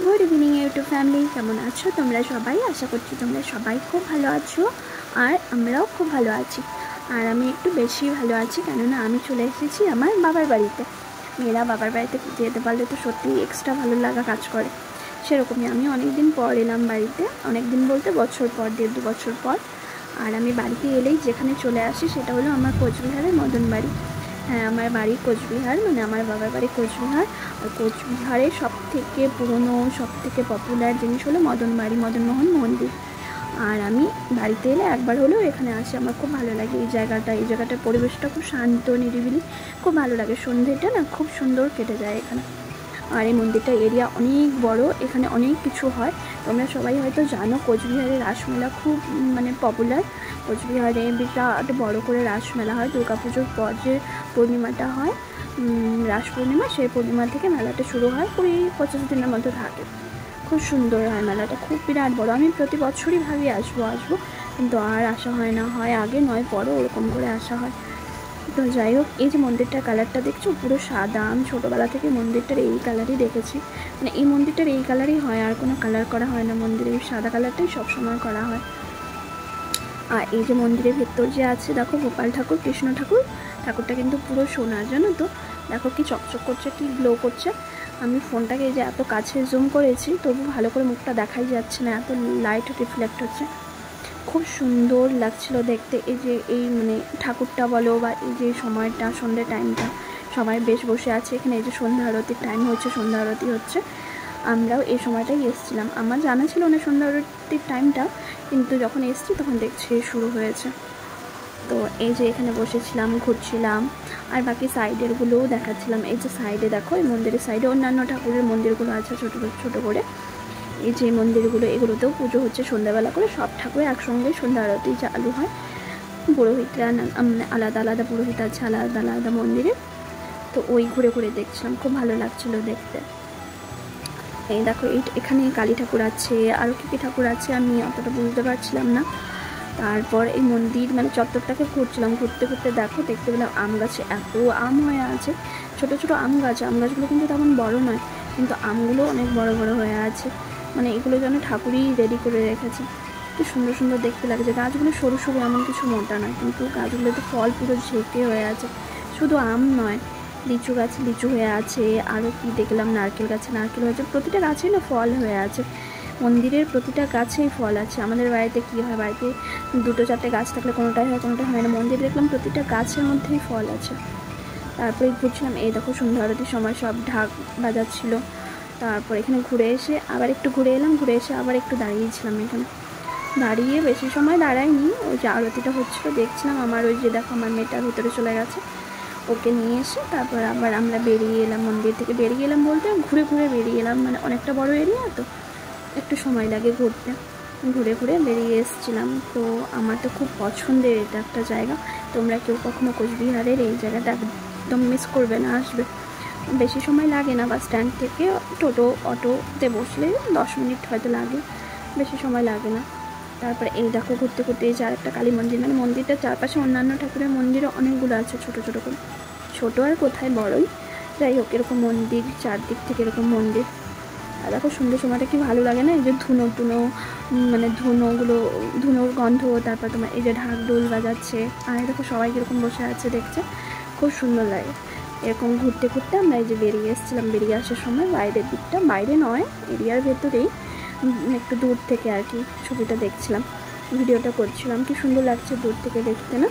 Good evening YouTube family, কেমন আছো তোমরা সবাই? আশা করছি তোমরা সবাই খুব ভালো আছো, আর আমরাও খুব ভালো আছি। আর আমি একটু বেশি ভালো আছি, কেননা আমি চলে এসেছি আমার বাবার বাড়িতে। মেয়েরা বাবার বাড়িতে যেতে পারলে তো সত্যিই এক্সট্রা ভালো লাগা কাজ করে। সেরকমই আমি অনেক দিন পর এলাম বাড়িতে, অনেক দিন বলতে বছর পর, 1.5-2 বছর পর। আর আমি বাড়িতে এলেই যেখানে চলে আসি সেটা হলো আমার কোচবিহারের মদন বাড়ি। হ্যাঁ, আমার বাড়ি কোচবিহার, মানে আমার বাবার বাড়ি কোচবিহার। আর কোচবিহারের সবথেকে পুরনো, সবথেকে পপুলার জিনিস হলো মদনবাড়ি, মদনমোহন মন্দির। আর আমি বাড়িতে এলে একবার হলেও এখানে আসি, আমার খুব ভালো লাগে এই জায়গাটার পরিবেশটা খুব শান্ত, নিরিবিলি, খুব ভালো লাগে। সন্ধ্যেটা না খুব সুন্দর কেটে যায় এখানে। আর এই মন্দিরটা এরিয়া অনেক বড়, এখানে অনেক কিছু হয়। তোমরা সবাই হয়তো জানো কোচবিহারের রাসমেলা খুব পপুলার। কোচবিহারে বিরাট বড় করে রাসমেলা হয়, দুর্গাপুজোর পর যে পূর্ণিমাটা হয়, রাস পূর্ণিমা, সেই পূর্ণিমা থেকে মেলাটা শুরু হয়, 20-25 দিনের মতো থাকে। খুব সুন্দর হয় মেলাটা, খুব বিরাট বড়। আমি প্রতি বছরই ভাবি আসবো, কিন্তু আর আসা হয় না, হয় আগে নয় পরে ওরকম করে আসা হয়। তো যাই হোক, এই যে মন্দিরটার কালারটা দেখছো পুরো সাদা, আমি ছোটোবেলা থেকে মন্দিরটার এই কালারই দেখেছি, মানে এই মন্দিরটার এই কালারই হয়, আর কোনো কালার করা হয় না মন্দিরে, এই সাদা কালারটাই সবসময় করা হয়। আর এই যে মন্দিরের ভেতর যে আছে দেখো গোপাল ঠাকুর, কৃষ্ণ ঠাকুর, ঠাকুরটা কিন্তু পুরো সোনার, জানো তো? দেখো কি চকচক করছে, কি গ্লো করছে। আমি ফোনটাকে এই যে এত কাছে জুম করেছি, তবু ভালো করে মুখটা দেখাই যাচ্ছে না, এত লাইট রিফ্লেক্ট হচ্ছে। খুব সুন্দর লাগছিল দেখতে। এই যে এই ঠাকুরটা বলো, বা এই যে সময়টা, সন্ধ্যে টাইমটা, সবাই বেশ বসে আছে এখানে। এই যে সন্ধ্যা আরতির টাইম হচ্ছে, সন্ধ্যা আরতি হচ্ছে, আমরাও এই সময়টাই এসেছিলাম। আমার জানা ছিল না সন্ধ্যা আরতির টাইমটা, কিন্তু যখন এসেছি তখন দেখছি শুরু হয়েছে। তো এই যে এখানে বসেছিলাম, ঘুরছিলাম, আর বাকি সাইডেরগুলোও দেখাচ্ছিলাম। এই যে সাইডে দেখো, এই মন্দিরের সাইডে অন্যান্য ঠাকুরের মন্দিরগুলো আছে ছোটো ছোটো করে। এই যে মন্দিরগুলো, এগুলোতেও পুজো হচ্ছে সন্ধ্যাবেলা করে, সব ঠাকুর একসঙ্গে সন্ধ্যা আরতি চালু হয়। পুরোহিতরা আলাদা আলাদা পুরোহিত আছে, আলাদা আলাদা মন্দিরে। তো ওই ঘুরে ঘুরে দেখছিলাম, খুব ভালো লাগছিলো দেখতে। এই দেখো, এখানে কালী ঠাকুর আছে, আরও কী কী ঠাকুর আছে আমি অতটা বুঝতে পারছিলাম না। তারপর এই মন্দির চত্বরটাকে ঘুরছিলাম, ঘুরতে ঘুরতে দেখতে পেলাম আম গাছে এত আম হয়ে আছে, ছোটো ছোটো আম গাছগুলো কিন্তু তেমন বড় নয়, কিন্তু আমগুলো অনেক বড় বড় হয়ে আছে। এগুলো যেন ঠাকুরই রেডি করে রেখেছে। কি সুন্দর সুন্দর দেখতে লাগছে। গাছগুলো সরু সরু, এমন কিছু মোটা নয়, কিন্তু গাছগুলোতে ফল পুরো ঝেঁকে হয়ে আছে। শুধু আম নয়, লিচু গাছে লিচু হয়ে আছে, আরও কি দেখলাম নারকেল গাছে নারকেল হয়েছে, প্রতিটা গাছেই না ফল হয়ে আছে। মন্দিরের প্রতিটা গাছেই ফল আছে। আমাদের বাড়িতে কী হয়, বাড়িতে 2-4টে গাছ থাকলে কোনোটাই হয়, কোনোটা হয় না। মন্দিরে দেখলাম প্রতিটা গাছের মধ্যেই ফল আছে। তারপরে ঘুরছিলাম, এই দেখো সন্ধ্যা আরতির সময় সব ঢাক বাজাচ্ছিল। তারপর এখানে ঘুরে এসে আবার একটু ঘুরে এলাম, ঘুরে এসে আবার একটু দাঁড়িয়েছিলাম এখানে। দাঁড়িয়ে বেশি সময় দাঁড়াইনি, ওই যে আরতিটা হচ্ছিলো দেখছিলাম। আমার ওই যে দেখো আমার মেয়েটার ভিতরে চলে গেছে, ওকে নিয়ে এসে তারপর আবার আমরা বেরিয়ে এলাম। মন্দির থেকে বেরিয়ে এলাম বলতে ঘুরে ঘুরে বেরিয়ে এলাম, অনেকটা বড় এরিয়া তো, একটু সময় লাগে ঘুরতে। ঘুরে ঘুরে বেরিয়ে এসেছিলাম। তো আমার তো খুব পছন্দের এটা একটা জায়গা। তোমরা কেউ কখনো কোচবিহারের এই জায়গাটা একদম মিস করবে না, আসবে। বেশি সময় লাগে না, বাস স্ট্যান্ড থেকে টোটো অটোতে বসলে 10 মিনিট হয়তো লাগে, বেশি সময় লাগে না। তারপরে এই দেখো ঘুরতে ঘুরতে এই যে আরেকটা কালী মন্দির, মন্দিরটার চারপাশে অন্যান্য ঠাকুরের মন্দিরও অনেকগুলো আছে, ছোটো ছোটো করে। ছোটো আর কোথায়, বড়ই। যাই হোক, এরকম মন্দির, চারদিক থেকে এরকম মন্দির। আর দেখো সন্ধ্যের সময়টা কি ভালো লাগে না, এই যে ধুনো ধুনোর গন্ধ, তারপর তোমার এই যে ঢাক ঢোল বাজাচ্ছে, আর দেখো সবাই কীরকম বসে আছে দেখছে, খুব সুন্দর লাগে। এরকম ঘুরতে ঘুরতে আমরা এই যে বেরিয়ে এসেছিলাম। বেরিয়ে আসার সময় বাইরের দিকটা, বাইরে নয় এরিয়ার ভেতরেই, একটু দূর থেকে আর কি ছবিটা দেখছিলাম, ভিডিওটা করছিলাম। কি সুন্দর লাগছে দূর থেকে দেখতে না?